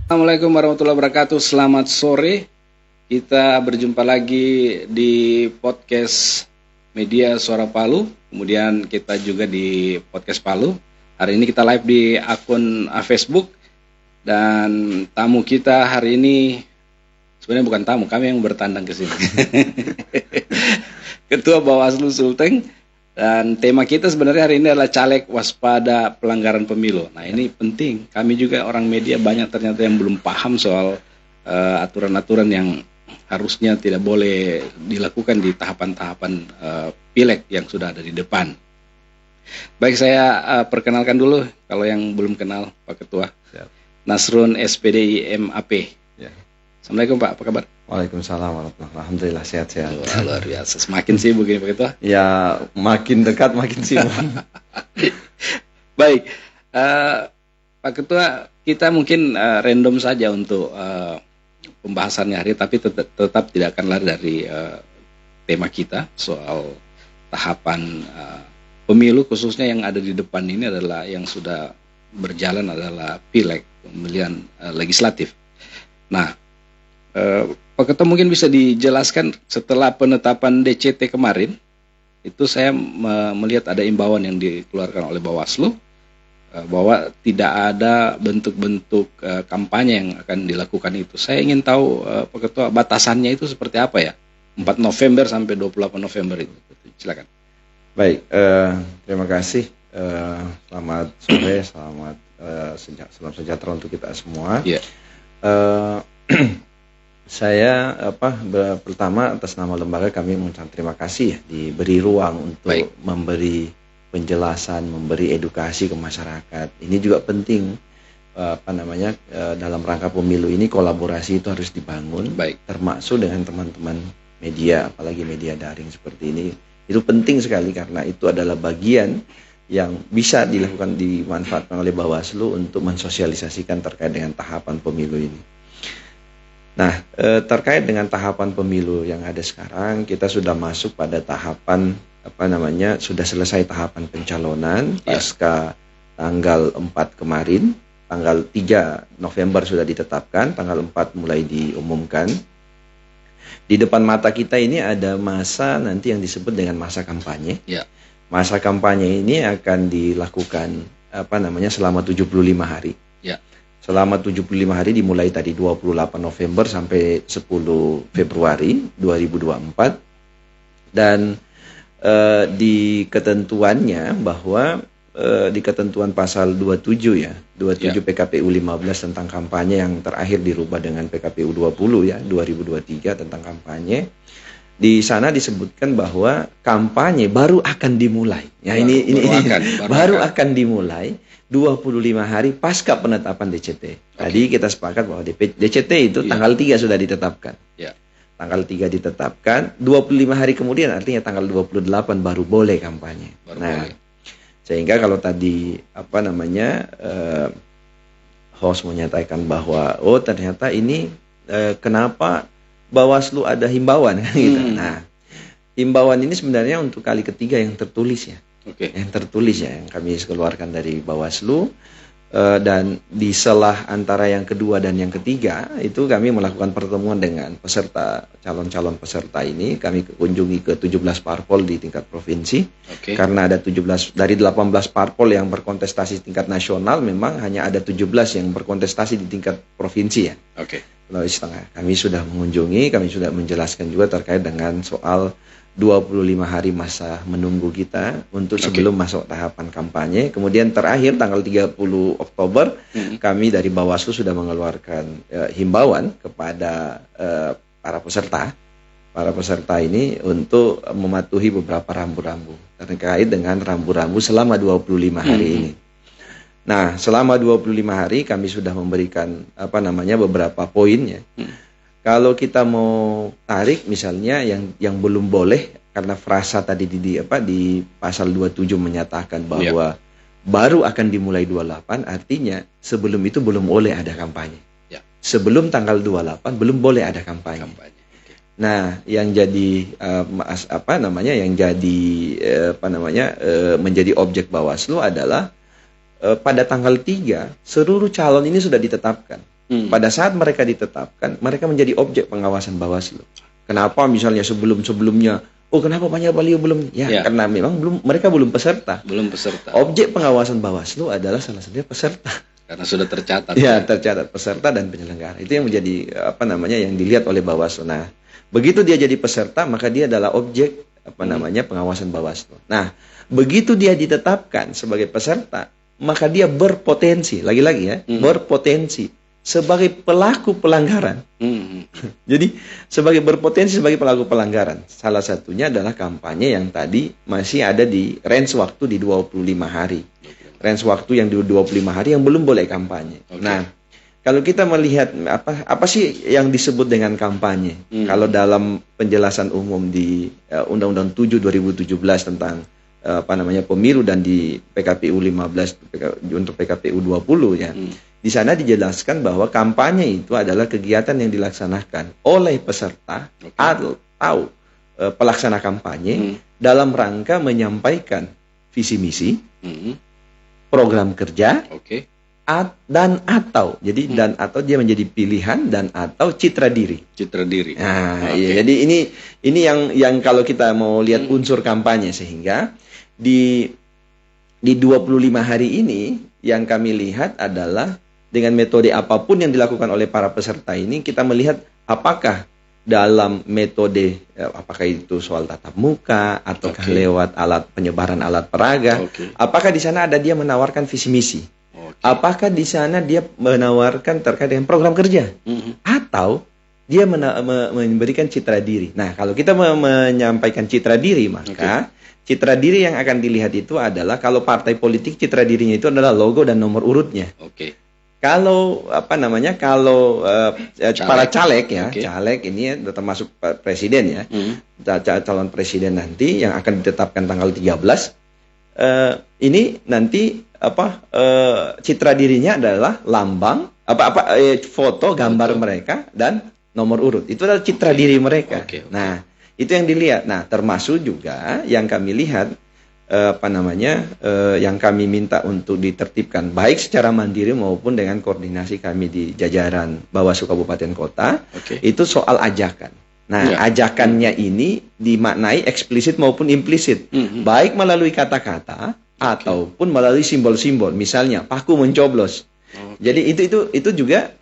Assalamualaikum warahmatullahi wabarakatuh. Selamat sore. Kita berjumpa lagi di podcast Media Suara Palu. Kemudian kita juga di podcast Palu. Hari ini kita live di akun Facebook. Dan tamu kita hari ini sebenarnya bukan tamu, kami yang bertandang ke sini. Ketua Bawaslu Sulteng. Dan tema kita sebenarnya hari ini adalah caleg waspada pelanggaran pemilu. Nah ini penting, kami juga orang media banyak ternyata yang belum paham soal aturan-aturan yang harusnya tidak boleh dilakukan di tahapan-tahapan pileg yang sudah ada di depan. Baik, saya perkenalkan dulu kalau yang belum kenal Pak Ketua. Siap. Nasrun SPDI MAP. Ya. Assalamualaikum Pak, apa kabar? Waalaikumsalam warahmatullahi wabarakatuh. Alhamdulillah sehat-sehat. Luar biasa, semakin sibuk ini Pak Ketua. Ya makin dekat makin sibuk. Baik, Pak Ketua, kita mungkin random saja untuk pembahasannya hari, tapi tetap tidak akan lari dari tema kita soal tahapan pemilu, khususnya yang ada di depan ini adalah yang sudah berjalan adalah pileg, pemilihan legislatif. Nah, Pak Ketua mungkin bisa dijelaskan setelah penetapan DCT kemarin, itu saya melihat ada imbauan yang dikeluarkan oleh Bawaslu bahwa tidak ada bentuk-bentuk kampanye yang akan dilakukan itu. Saya ingin tahu Pak Ketua batasannya itu seperti apa ya? 4 November sampai 28 November itu. Silakan. Baik, terima kasih. Selamat sore, selamat sejahtera untuk kita semua. Yeah. Saya pertama atas nama lembaga kami mengucapkan terima kasih ya, diberi ruang untuk memberi penjelasan, memberi edukasi ke masyarakat. Ini juga penting dalam rangka pemilu ini kolaborasi itu harus dibangun, termasuk dengan teman-teman media, apalagi media daring seperti ini. Itu penting sekali karena itu adalah bagian yang bisa dimanfaatkan oleh Bawaslu untuk mensosialisasikan terkait dengan tahapan pemilu ini. Nah, terkait dengan tahapan pemilu yang ada sekarang, kita sudah masuk pada tahapan sudah selesai tahapan pencalonan pasca tanggal 4 kemarin, tanggal 3 November sudah ditetapkan, tanggal 4 mulai diumumkan. Di depan mata kita ini ada masa nanti yang disebut dengan masa kampanye. Masa kampanye ini akan dilakukan selama 75 hari. Selama 75 hari dimulai tadi 28 November sampai 10 Februari 2024. Dan di ketentuannya bahwa di ketentuan pasal 27 ya, 27 PKPU 15 tentang kampanye yang terakhir dirubah dengan PKPU 20 ya, 2023 tentang kampanye. Di sana disebutkan bahwa kampanye baru akan dimulai. Ya, baru akan dimulai 25 hari pasca penetapan DCT. Tadi kita sepakat bahwa DCT itu tanggal 3 sudah ditetapkan. Tanggal 3 ditetapkan, 25 hari kemudian artinya tanggal 28 baru boleh kampanye. Sehingga kalau tadi host menyatakan bahwa ternyata ini kenapa Bawaslu ada himbauan kan gitu. Nah, himbauan ini sebenarnya untuk kali ketiga yang tertulis ya. Yang tertulis ya, yang kami keluarkan dari Bawaslu, dan di selah antara yang kedua dan yang ketiga itu kami melakukan pertemuan dengan calon-calon peserta ini. Kami kunjungi ke 17 parpol di tingkat provinsi, karena ada 17 dari 18 parpol yang berkontestasi tingkat nasional, memang hanya ada 17 yang berkontestasi di tingkat provinsi ya. Setengah. Kami sudah mengunjungi, kami sudah menjelaskan juga terkait dengan soal 25 hari masa menunggu kita untuk sebelum masuk tahapan kampanye. Kemudian terakhir tanggal 30 Oktober kami dari Bawaslu sudah mengeluarkan himbauan kepada para peserta ini untuk mematuhi beberapa rambu-rambu terkait dengan rambu-rambu selama 25 hari ini. Nah, selama 25 hari kami sudah memberikan beberapa poinnya. Kalau kita mau tarik misalnya yang belum boleh, karena frasa tadi di pasal 27 menyatakan bahwa baru akan dimulai 28, artinya sebelum itu belum boleh ada kampanye. Sebelum tanggal 28 belum boleh ada kampanye. Nah, yang jadi menjadi objek Bawaslu adalah pada tanggal 3 seluruh calon ini sudah ditetapkan. pada saat mereka ditetapkan, mereka menjadi objek pengawasan Bawaslu. Kenapa misalnya sebelum-sebelumnya, kenapa banyak baliho belum? Ya, karena memang mereka belum peserta. Belum peserta. Objek pengawasan Bawaslu adalah salah satunya peserta. Karena sudah tercatat. Ya, tercatat peserta dan penyelenggara. Itu yang menjadi yang dilihat oleh Bawaslu. Nah, begitu dia jadi peserta, maka dia adalah objek pengawasan Bawaslu. Nah, begitu dia ditetapkan sebagai peserta, maka dia berpotensi, lagi-lagi ya, berpotensi sebagai pelaku pelanggaran. Jadi berpotensi sebagai pelaku pelanggaran. Salah satunya adalah kampanye yang tadi masih ada di range waktu di 25 hari. Range waktu yang di 25 hari yang belum boleh kampanye. Nah, kalau kita melihat apa sih yang disebut dengan kampanye? Kalau dalam penjelasan umum di Undang-Undang 7 2017 tentang pemilu dan di PKPU 15 untuk PKPU 20 ya. Di sana dijelaskan bahwa kampanye itu adalah kegiatan yang dilaksanakan oleh peserta atau pelaksana kampanye dalam rangka menyampaikan visi misi, program kerja, dan atau dia menjadi pilihan dan atau citra diri. Nah, iya, jadi ini yang kalau kita mau lihat unsur kampanye, sehingga di 25 hari ini yang kami lihat adalah dengan metode apapun yang dilakukan oleh para peserta ini, kita melihat apakah dalam metode apakah itu soal tatap muka ataukah lewat penyebaran alat peraga, apakah di sana ada dia menawarkan visi misi, apakah di sana dia menawarkan terkait dengan program kerja, atau dia memberikan citra diri. Nah, kalau kita menyampaikan citra diri, maka citra diri yang akan dilihat itu adalah, kalau partai politik citra dirinya itu adalah logo dan nomor urutnya. Kalau para caleg ya, caleg ini ya, termasuk presiden ya, calon presiden nanti yang akan ditetapkan tanggal 13, ini nanti citra dirinya adalah lambang foto gambar mereka dan nomor urut. Itu adalah citra diri mereka. Nah, itu yang dilihat. Nah, termasuk juga yang kami lihat yang kami minta untuk ditertibkan baik secara mandiri maupun dengan koordinasi kami di jajaran Bawaslu Kabupaten Kota, itu soal ajakan. Nah, ajakannya ini dimaknai eksplisit maupun implisit, baik melalui kata-kata ataupun melalui simbol-simbol, misalnya paku mencoblos. Jadi itu juga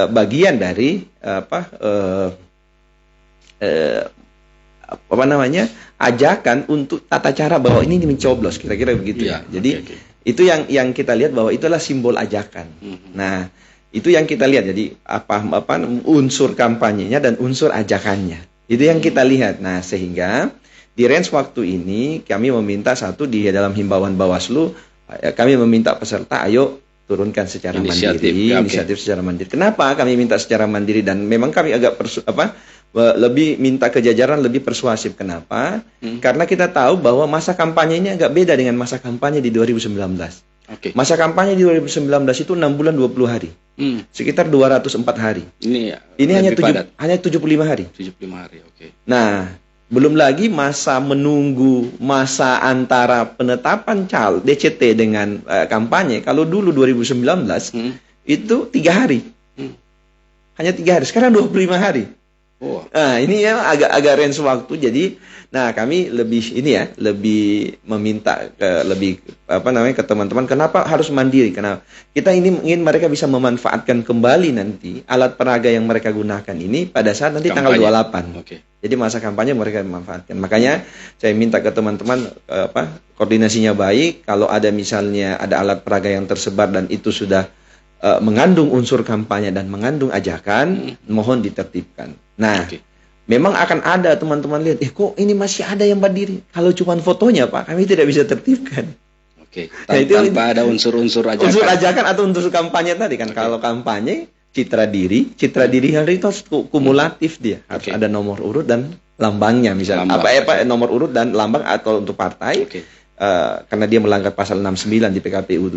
bagian dari ajakan untuk tata cara bahwa ini mencoblos, kira-kira begitu ya. Jadi itu yang kita lihat bahwa itulah simbol ajakan. Nah, itu yang kita lihat. Jadi unsur kampanyenya dan unsur ajakannya. Itu yang kita lihat. Nah, sehingga di range waktu ini kami meminta di dalam himbauan Bawaslu, kami meminta peserta ayo turunkan secara inisiatif secara mandiri. Kenapa kami minta secara mandiri, dan memang kami agak lebih minta ke jajaran lebih persuasif. Kenapa? Karena kita tahu bahwa masa kampanyenya agak beda dengan masa kampanye di 2019. Masa kampanye di 2019 itu 6 bulan 20 hari. Sekitar 204 hari. Ini hanya 75 hari. Nah, belum lagi masa menunggu, masa antara penetapan DCT dengan kampanye. Kalau dulu 2019 itu 3 hari. Hanya 3 hari. Sekarang 25 hari. Nah, ini ya agak range waktu. Jadi, kami lebih meminta ke teman-teman, kenapa harus mandiri? Karena kita ini ingin mereka bisa memanfaatkan kembali nanti alat peraga yang mereka gunakan ini pada saat nanti kampanye. Tanggal 28. Jadi masa kampanye mereka memanfaatkan. Makanya saya minta ke teman-teman koordinasinya baik. Kalau ada misalnya ada alat peraga yang tersebar dan itu sudah mengandung unsur kampanye dan mengandung ajakan, mohon ditertibkan. Nah, memang akan ada teman-teman lihat, kok ini masih ada yang berdiri. Kalau cuma fotonya, Pak, kami tidak bisa tertibkan. Tanpa ada unsur-unsur ajakan. Unsur ajakan atau unsur kampanye tadi kan. Kalau kampanye, citra diri hari itu harus kumulatif dia. Harus ada nomor urut dan lambangnya misalnya. Nomor urut dan lambang atau untuk partai. Karena dia melanggar pasal 69 di PKPU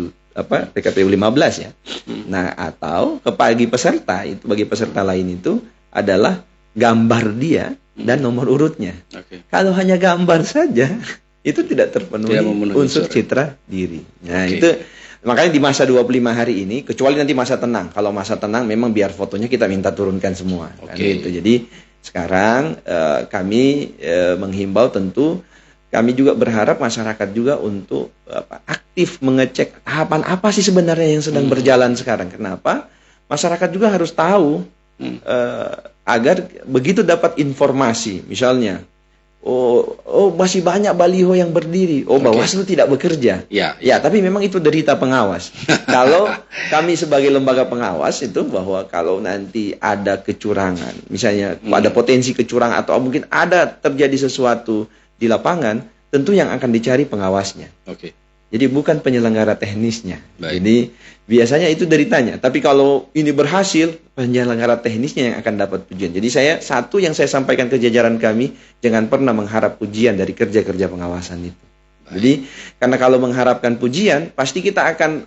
15 ya. Nah, atau bagi peserta lain itu adalah gambar dia dan nomor urutnya. Kalau hanya gambar saja itu tidak terpenuhi unsur citra diri. Nah, itu Makanya di masa 25 hari ini, kecuali nanti masa tenang. Kalau masa tenang memang biar fotonya kita minta turunkan semua. Kan gitu. Jadi sekarang kami menghimbau, tentu kami juga berharap masyarakat juga untuk aktif mengecek tahapan apa sih sebenarnya yang sedang berjalan sekarang. Kenapa? Masyarakat juga harus tahu agar begitu dapat informasi, misalnya masih banyak baliho yang berdiri. Bawaslu tidak bekerja. Ya, tapi memang itu derita pengawas. Kalau kami sebagai lembaga pengawas itu bahwa kalau nanti ada kecurangan, misalnya ada potensi kecurangan atau mungkin ada terjadi sesuatu di lapangan, tentu yang akan dicari pengawasnya. Jadi bukan penyelenggara teknisnya. Jadi biasanya itu deritanya. Tapi kalau ini berhasil, penyelenggara teknisnya yang akan dapat pujian. Jadi satu yang saya sampaikan ke jajaran kami, jangan pernah mengharap pujian dari kerja-kerja pengawasan itu. Jadi karena kalau mengharapkan pujian, pasti kita akan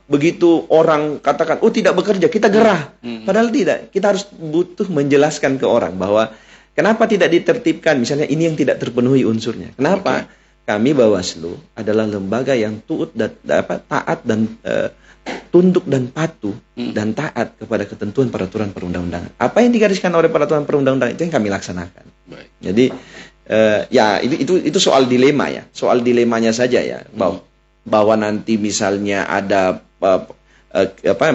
begitu orang katakan, tidak bekerja, kita gerah. Padahal tidak. Kita harus butuh menjelaskan ke orang bahwa kenapa tidak ditertibkan, misalnya ini yang tidak terpenuhi unsurnya. Kenapa? Kami Bawaslu adalah lembaga yang taat dan tunduk dan patuh dan taat kepada ketentuan peraturan perundang-undangan. Apa yang digariskan oleh peraturan perundang-undangan itu yang kami laksanakan. Jadi itu soal dilema ya, soal dilemanya saja ya, bahwa nanti misalnya ada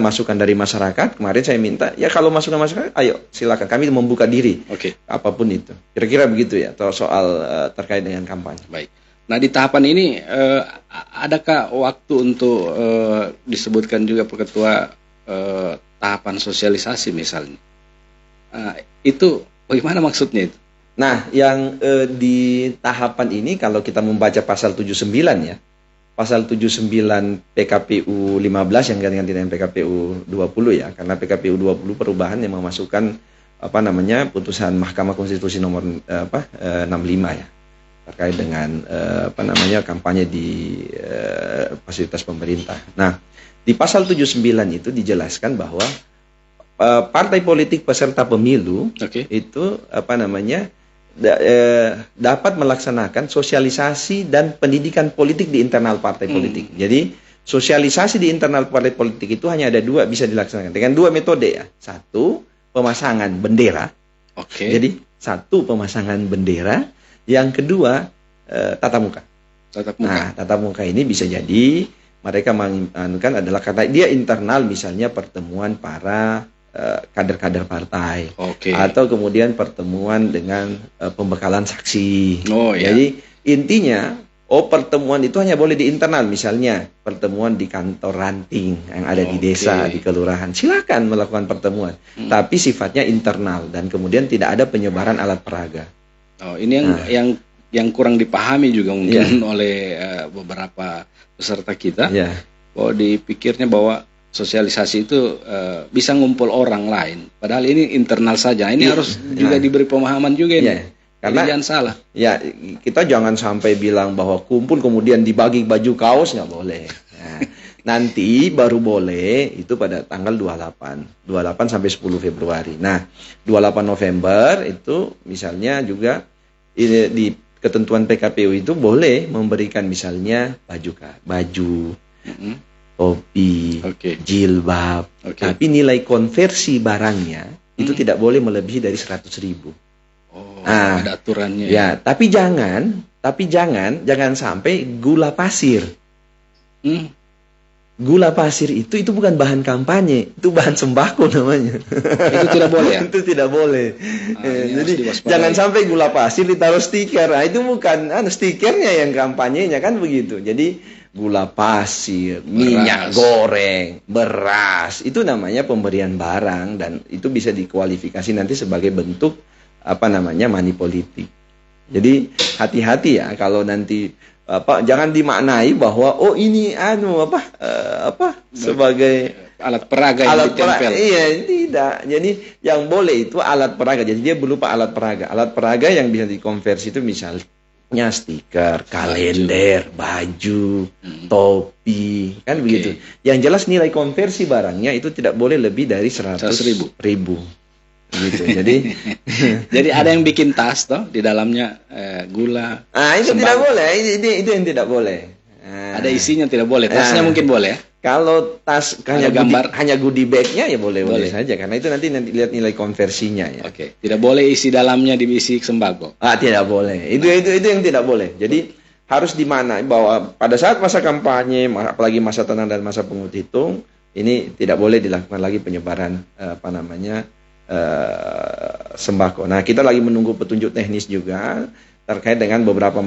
masukan dari masyarakat. Kemarin saya minta, ya kalau masukan masyarakat, ayo silakan, kami membuka diri, apapun itu. Kira-kira begitu ya, soal terkait dengan kampanye. Baik. Nah, di tahapan ini adakah waktu untuk disebutkan juga Pak Ketua tahapan sosialisasi misalnya? Itu bagaimana maksudnya itu? Nah, yang di tahapan ini kalau kita membaca pasal 79 ya, pasal 79 PKPU 15 yang ganti dengan PKPU 20 ya, karena PKPU 20 perubahan yang memasukkan putusan Mahkamah Konstitusi nomor 65 ya, terkait dengan kampanye di fasilitas pemerintah. Nah, di pasal 79 itu dijelaskan bahwa partai politik peserta pemilu itu dapat melaksanakan sosialisasi dan pendidikan politik di internal partai politik. Jadi sosialisasi di internal partai politik itu hanya ada dua, bisa dilaksanakan dengan dua metode ya. Satu, pemasangan bendera. Jadi satu, pemasangan bendera. Yang kedua, tatap muka. Nah, tatap muka ini bisa jadi mereka menganukan adalah karena dia internal, misalnya pertemuan para kader-kader partai, atau kemudian pertemuan dengan pembekalan saksi. Jadi intinya, pertemuan itu hanya boleh di internal, misalnya pertemuan di kantor ranting yang ada di desa, di kelurahan, silakan melakukan pertemuan, tapi sifatnya internal dan kemudian tidak ada penyebaran alat peraga. Ini yang kurang dipahami juga mungkin oleh beberapa peserta kita. Bahwa dipikirnya bahwa sosialisasi itu bisa ngumpul orang lain, padahal ini internal saja. Ini harus juga diberi pemahaman juga ini. Karena jangan salah. Ya, kita jangan sampai bilang bahwa kumpul kemudian dibagi baju kaos, nggak boleh. Nanti baru boleh itu pada tanggal 28 sampai 10 Februari. Nah, 28 November itu misalnya juga di ketentuan PKPU itu boleh memberikan misalnya baju, topi, jilbab. Tapi nilai konversi barangnya itu tidak boleh melebihi dari 100.000. Ada aturannya. Ya, tapi jangan sampai gula pasir. Gula pasir itu bukan bahan kampanye, itu bahan sembako namanya. Itu tidak boleh ya? Itu tidak boleh. Jadi jangan sampai gula pasir ditaruh stiker. Nah, itu bukan stikernya yang kampanyenya, kan begitu. Jadi gula pasir, minyak goreng, beras, itu namanya pemberian barang dan itu bisa dikualifikasi nanti sebagai bentuk money politik. Jadi hati-hati ya kalau nanti jangan dimaknai bahwa ini sebagai alat peraga yang ditempel. Iya, tidak. Jadi yang boleh itu alat peraga. Jadi dia berupa alat peraga. Alat peraga yang bisa dikonversi itu misalnya stiker, kalender, baju, topi, kan begitu. Yang jelas nilai konversi barangnya itu tidak boleh lebih dari 100.000. Gitu. Jadi ada yang bikin tas toh di dalamnya gula. Itu tidak boleh. Itu yang tidak boleh. Ada isinya tidak boleh. Tasnya mungkin boleh ya? Kalau tas hanya gambar, hanya goodie bag-nya ya boleh saja, karena itu nanti lihat nilai konversinya ya. Oke. Tidak boleh isi dalamnya diisi sembako. Tidak boleh. Itu yang tidak boleh. Jadi harus dimana bahwa pada saat masa kampanye, apalagi masa tenang dan masa pengut hitung, ini tidak boleh dilakukan lagi penyebaran sembako. Nah, kita lagi menunggu petunjuk teknis juga terkait dengan beberapa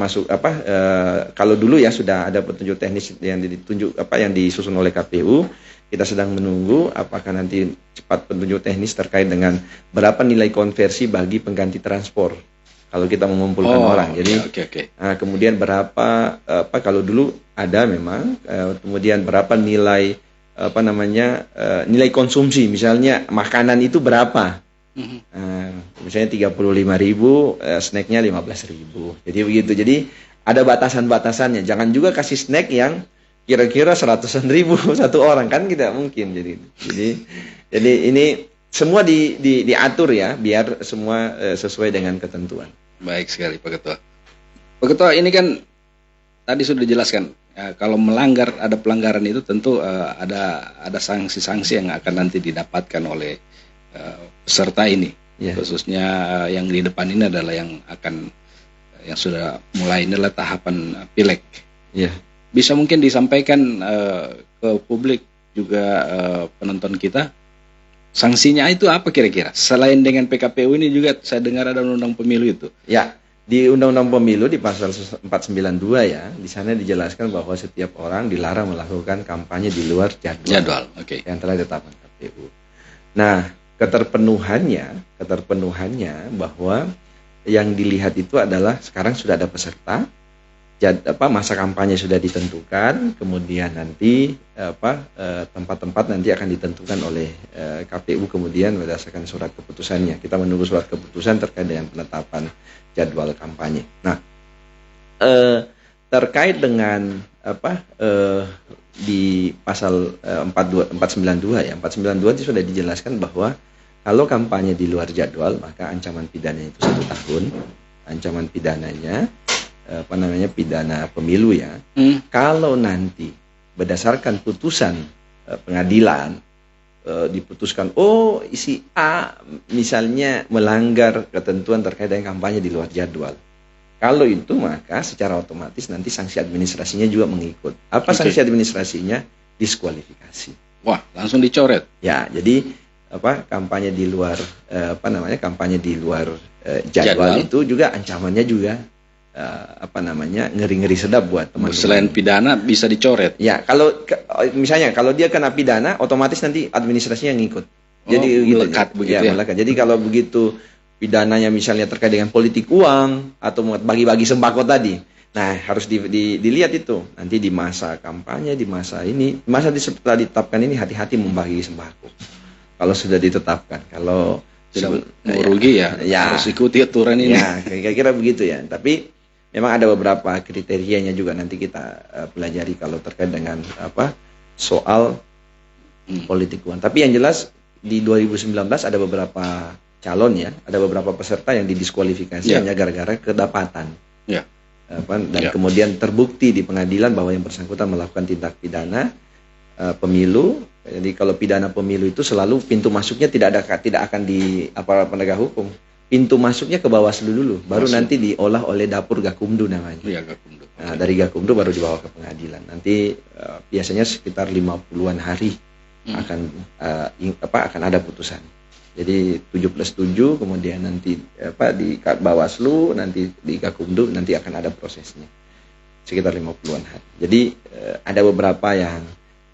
kalau dulu ya sudah ada petunjuk teknis yang yang disusun oleh KPU. Kita sedang menunggu apakah nanti cepat petunjuk teknis terkait dengan berapa nilai konversi bagi pengganti transport kalau kita mengumpulkan orang. Jadi Nah, kemudian berapa kalau dulu ada memang kemudian berapa nilai nilai konsumsi, misalnya makanan itu berapa. Misalnya 35.000, snacknya 15.000. Jadi begitu. Jadi ada batasan-batasannya. Jangan juga kasih snack yang kira-kira 100.000 satu orang, kan tidak mungkin. Jadi ini semua diatur ya, biar semua sesuai dengan ketentuan. Baik sekali Pak Ketua. Pak Ketua, ini kan tadi sudah dijelaskan. Kalau melanggar, ada pelanggaran itu tentu ada sanksi-sanksi yang akan nanti didapatkan oleh peserta ini, khususnya yang di depan ini adalah yang sudah mulai ini adalah tahapan pileg. Bisa mungkin disampaikan ke publik juga penonton kita, sanksinya itu apa kira-kira? Selain dengan PKPU ini juga saya dengar ada undang-undang pemilu itu. Ya, di Undang-Undang Pemilu di pasal 492 ya, di sana dijelaskan bahwa setiap orang dilarang melakukan kampanye di luar jadwal. Yang telah ditetapkan KPU. Nah, keterpenuhannya bahwa yang dilihat itu adalah sekarang sudah ada peserta, masa kampanye sudah ditentukan, kemudian nanti tempat-tempat nanti akan ditentukan oleh KPU kemudian berdasarkan surat keputusannya. Kita menunggu surat keputusan terkait dengan penetapan jadwal kampanye. Nah, terkait dengan di pasal 492 ya, 492 itu sudah dijelaskan bahwa kalau kampanye di luar jadwal maka ancaman pidananya itu 1 tahun. Ancaman pidananya pidana pemilu ya. Kalau nanti berdasarkan putusan pengadilan diputuskan isi A misalnya melanggar ketentuan terkait dengan kampanye di luar jadwal. Kalau itu maka secara otomatis nanti sanksi administrasinya juga mengikut. Apa sanksi administrasinya? Diskualifikasi. Wah, langsung dicoret. Ya, jadi kampanye di luar kampanye di luar jadwal itu juga ancamannya juga ngeri-ngeri sedap buat teman-teman. Selain pidana bisa dicoret. Ya, misalnya kalau dia kena pidana otomatis nanti administrasinya ngikut. Jadi melekat begitu ya. Melekat. Jadi kalau begitu pidananya misalnya terkait dengan politik uang atau bagi-bagi sembako tadi. Nah, harus dilihat itu. Nanti di masa kampanye, di masa setelah ditetapkan ini hati-hati membagi sembako. Kalau sudah ditetapkan, kalau tidak merugi ya, harus ikuti aturan ini. Ya, kira-kira begitu ya. Tapi memang ada beberapa kriterianya juga nanti kita pelajari kalau terkait dengan soal politik uang. Tapi yang jelas di 2019 ada beberapa calon ya, ada beberapa peserta yang didiskualifikasi hanya gara-gara kedapatan. Kemudian terbukti di pengadilan bahwa yang bersangkutan melakukan tindak pidana pemilu. Jadi kalau pidana pemilu itu selalu pintu masuknya tidak akan di aparat penegak hukum. Pintu masuknya ke Bawaslu dulu, baru nanti diolah oleh dapur Gakumdu namanya. Gakumdu. Nah, dari Gakumdu baru dibawa ke pengadilan. Nanti biasanya sekitar 50-an hari akan ada putusan. Jadi 7+7 kemudian nanti di Bawaslu, nanti di Gakumdu nanti akan ada prosesnya. Sekitar 50-an hari. Jadi ada beberapa yang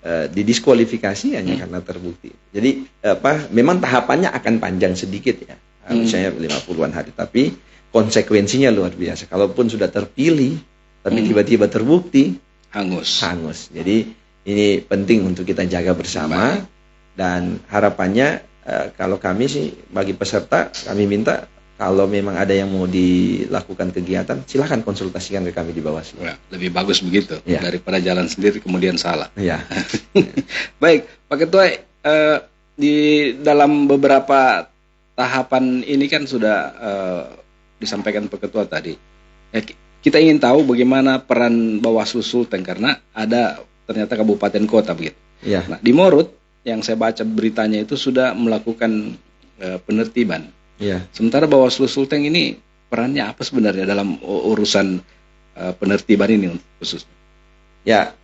didiskualifikasi hanya karena terbukti. Jadi memang tahapannya akan panjang sedikit ya. Misalnya 50-an hari, tapi konsekuensinya luar biasa. Kalaupun sudah terpilih tapi tiba-tiba terbukti hangus. Jadi ini penting untuk kita jaga bersama. Dan harapannya kalau kami sih bagi peserta kami minta kalau memang ada yang mau dilakukan kegiatan, silakan konsultasikan ke kami di Bawaslu. Ya, lebih bagus begitu daripada jalan sendiri kemudian salah. Ya. Baik, Pak Ketua, di dalam beberapa tahapan ini kan sudah disampaikan Pak Ketua tadi. Kita ingin tahu bagaimana peran Bawaslu Sulteng karena ada ternyata kabupaten kota begitu. Ya. Nah, di Morut yang saya baca beritanya itu sudah melakukan penertiban. Ya. Sementara Bawaslu Sulteng ini perannya apa sebenarnya dalam urusan penertiban ini khususnya? Ya,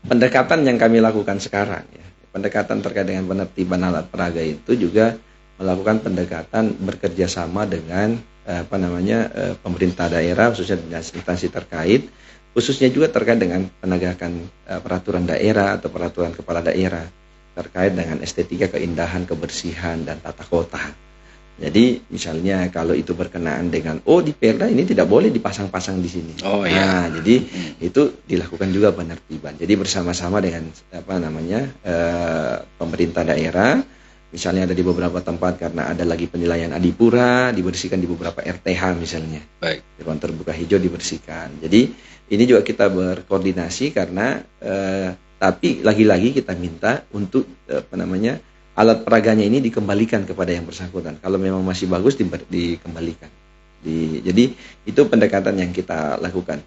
pendekatan yang kami lakukan sekarang ya, pendekatan terkait dengan penertiban alat peraga itu juga melakukan pendekatan bekerja sama dengan pemerintah daerah, khususnya instansi terkait, khususnya juga terkait dengan penegakan peraturan daerah atau peraturan kepala daerah terkait dengan estetika, keindahan, kebersihan, dan tata kota. Jadi misalnya kalau itu berkenaan dengan di Perda ini tidak boleh dipasang-pasang di sini. Jadi itu dilakukan juga penertiban. Jadi bersama-sama dengan pemerintah daerah, misalnya ada di beberapa tempat karena ada lagi penilaian adipura, dibersihkan di beberapa RTH misalnya. Baik. Ruang terbuka hijau dibersihkan. Jadi ini juga kita berkoordinasi karena tapi lagi-lagi kita minta untuk alat peraganya ini dikembalikan kepada yang bersangkutan. Kalau memang masih bagus dikembalikan. Jadi itu pendekatan yang kita lakukan.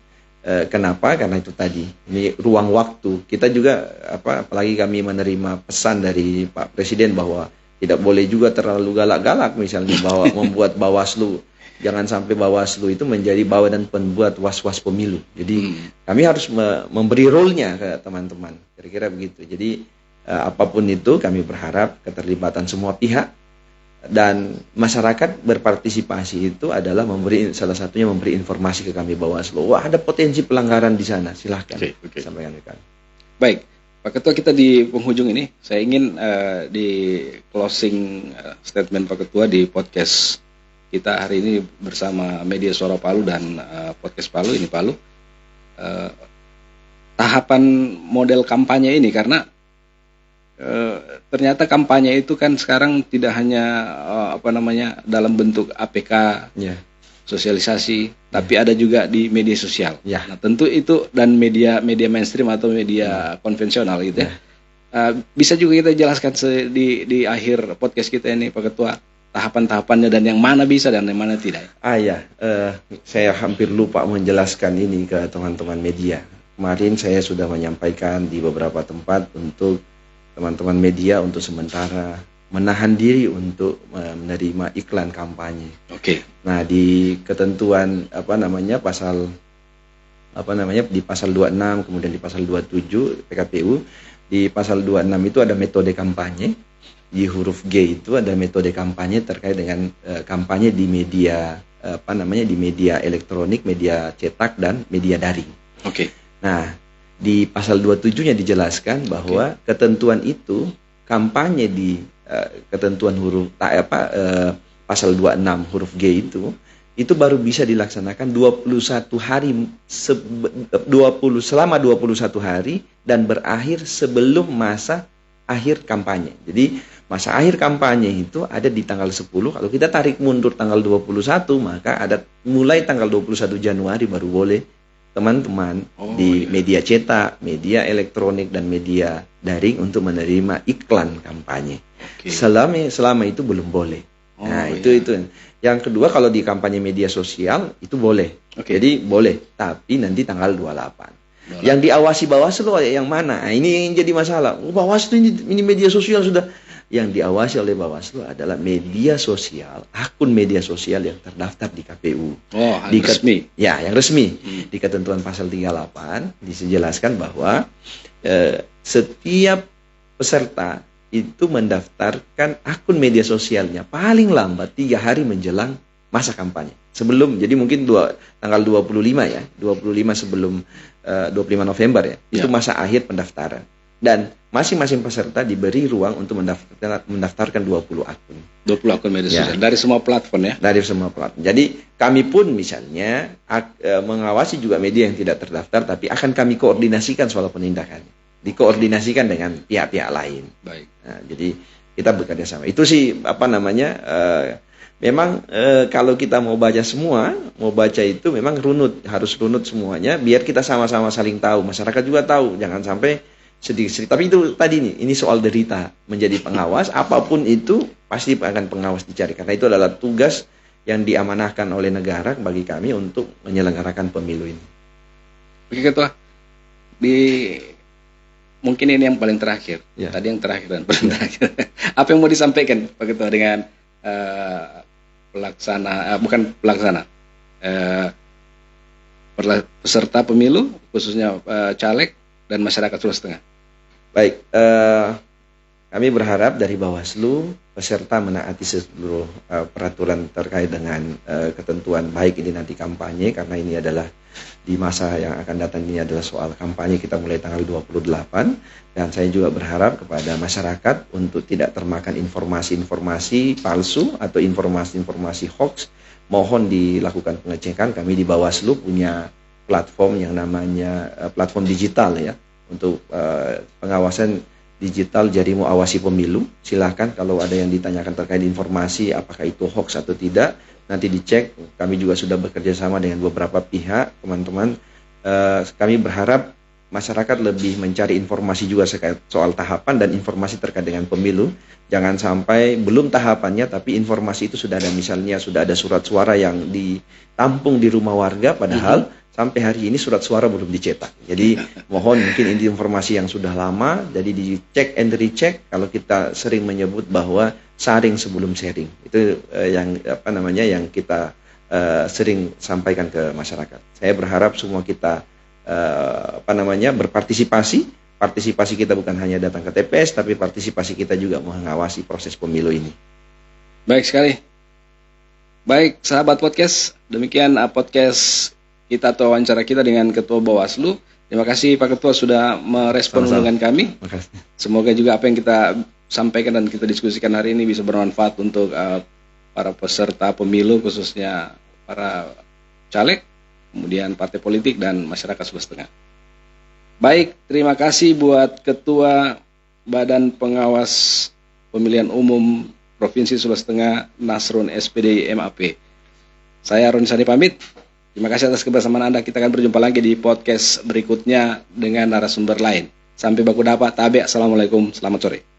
Kenapa? Karena itu tadi ini ruang waktu. Kita juga apalagi kami menerima pesan dari Pak Presiden bahwa tidak boleh juga terlalu galak-galak misalnya bahwa membuat Bawaslu, jangan sampai Bawaslu itu menjadi badan pembuat was-was pemilu. Jadi kami harus memberi role-nya ke teman-teman. Kira-kira begitu. Jadi apapun itu kami berharap keterlibatan semua pihak dan masyarakat berpartisipasi itu adalah salah satunya memberi informasi ke kami Bawaslu. Wah, ada potensi pelanggaran di sana, silahkan sampaikan ke kami. Baik, Pak Ketua, kita di penghujung ini saya ingin di closing statement Pak Ketua di podcast kita hari ini bersama Media Suara Palu dan podcast Palu ini Palu, tahapan model kampanye ini karena ternyata kampanye itu kan sekarang tidak hanya dalam bentuk APK, sosialisasi, tapi ada juga di media sosial. Nah, tentu itu dan media mainstream atau media konvensional gitu ya. Bisa juga kita jelaskan di akhir podcast kita ini Pak Ketua, tahapan-tahapannya dan yang mana bisa dan yang mana tidak. Saya hampir lupa menjelaskan ini ke teman-teman media. Kemarin saya sudah menyampaikan di beberapa tempat untuk teman-teman media untuk sementara menahan diri untuk menerima iklan kampanye. Nah, di ketentuan pasal di pasal 26 kemudian di pasal 27 PKPU, di pasal 26 itu ada metode kampanye, di huruf G itu ada metode kampanye terkait dengan kampanye di media di media elektronik, media cetak dan media daring. Nah, di pasal 27-nya dijelaskan bahwa ketentuan itu kampanye di ketentuan huruf pasal 26 huruf G itu baru bisa dilaksanakan 21 hari selama 21 hari dan berakhir sebelum masa akhir kampanye. Jadi masa akhir kampanye itu ada di tanggal 10. Kalau kita tarik mundur tanggal 21, maka ada mulai tanggal 21 Januari baru boleh teman-teman media cetak, media elektronik dan media daring untuk menerima iklan kampanye. Selama itu belum boleh. Itu. Yang kedua, kalau di kampanye media sosial itu boleh. Jadi boleh, tapi nanti tanggal 28. Yang diawasi Bawaslu yang mana? Nah, ini yang jadi masalah. Bawaslu ini media sosial sudah. Yang diawasi oleh Bawaslu adalah media sosial, akun media sosial yang terdaftar di KPU. Resmi. Ya, yang resmi. Di ketentuan pasal 38 dijelaskan bahwa setiap peserta itu mendaftarkan akun media sosialnya paling lambat 3 hari menjelang masa kampanye. Sebelum, jadi mungkin tanggal 25 ya, 25 sebelum 25 November ya, itu masa akhir pendaftaran. Dan masing-masing peserta diberi ruang untuk mendaftarkan 20 akun. 20 akun media sosial dari semua platform ya? Dari semua platform. Jadi kami pun misalnya mengawasi juga media yang tidak terdaftar, tapi akan kami koordinasikan soal penindakannya. Dikoordinasikan dengan pihak-pihak lain. Baik. Nah, jadi kita bekerja sama. Itu sih memang kalau kita mau baca itu memang harus runut semuanya, biar kita sama-sama saling tahu, masyarakat juga tahu, jangan sampai sedikit. Tapi itu tadi ini soal derita menjadi pengawas, apapun itu pasti akan pengawas dicari, karena itu adalah tugas yang diamanahkan oleh negara bagi kami untuk menyelenggarakan pemilu ini. Oke Ketua, di mungkin ini yang paling terakhir. Ya. Tadi yang terakhir dan paling terakhir. Apa yang mau disampaikan Pak Ketua dengan peserta pemilu, khususnya caleg dan masyarakat Sulawesi Tengah? Baik, kami berharap dari Bawaslu peserta menaati seluruh peraturan terkait dengan ketentuan, baik ini nanti kampanye, karena ini adalah di masa yang akan datang, ini adalah soal kampanye, kita mulai tanggal 28, dan saya juga berharap kepada masyarakat untuk tidak termakan informasi-informasi palsu atau informasi-informasi hoax. Mohon dilakukan pengecekan. Kami di Bawaslu punya platform yang namanya platform digital ya, untuk pengawasan digital Jarimu Awasi Pemilu. Silahkan kalau ada yang ditanyakan terkait informasi apakah itu hoax atau tidak, nanti dicek. Kami juga sudah bekerja sama dengan beberapa pihak, teman-teman. Kami berharap masyarakat lebih mencari informasi juga soal tahapan dan informasi terkait dengan pemilu. Jangan sampai belum tahapannya tapi informasi itu sudah ada, misalnya sudah ada surat suara yang ditampung di rumah warga, padahal sampai hari ini surat suara belum dicetak. Jadi mohon, mungkin ini informasi yang sudah lama, jadi dicek and recheck. Kalau kita sering menyebut bahwa saring sebelum sharing, itu yang kita sering sampaikan ke masyarakat. Saya berharap semua kita berpartisipasi. Partisipasi kita bukan hanya datang ke TPS, tapi partisipasi kita juga mengawasi proses pemilu ini. Baik sekali. Baik, sahabat podcast, demikian podcast kita atau wawancara kita dengan Ketua Bawaslu. Terima kasih Pak Ketua sudah merespon undangan kami. Makasih. Semoga juga apa yang kita sampaikan dan kita diskusikan hari ini bisa bermanfaat untuk para peserta pemilu, khususnya para caleg, kemudian partai politik dan masyarakat Sulawesi Tengah. Baik, terima kasih buat Ketua Badan Pengawas Pemilihan Umum Provinsi Sulawesi Tengah, Nasrun SPD MAP. Saya Roni Sani pamit. Terima kasih atas kebersamaan Anda. Kita akan berjumpa lagi di podcast berikutnya dengan narasumber lain. Sampai baku dapat. Tabe. Assalamualaikum. Selamat sore.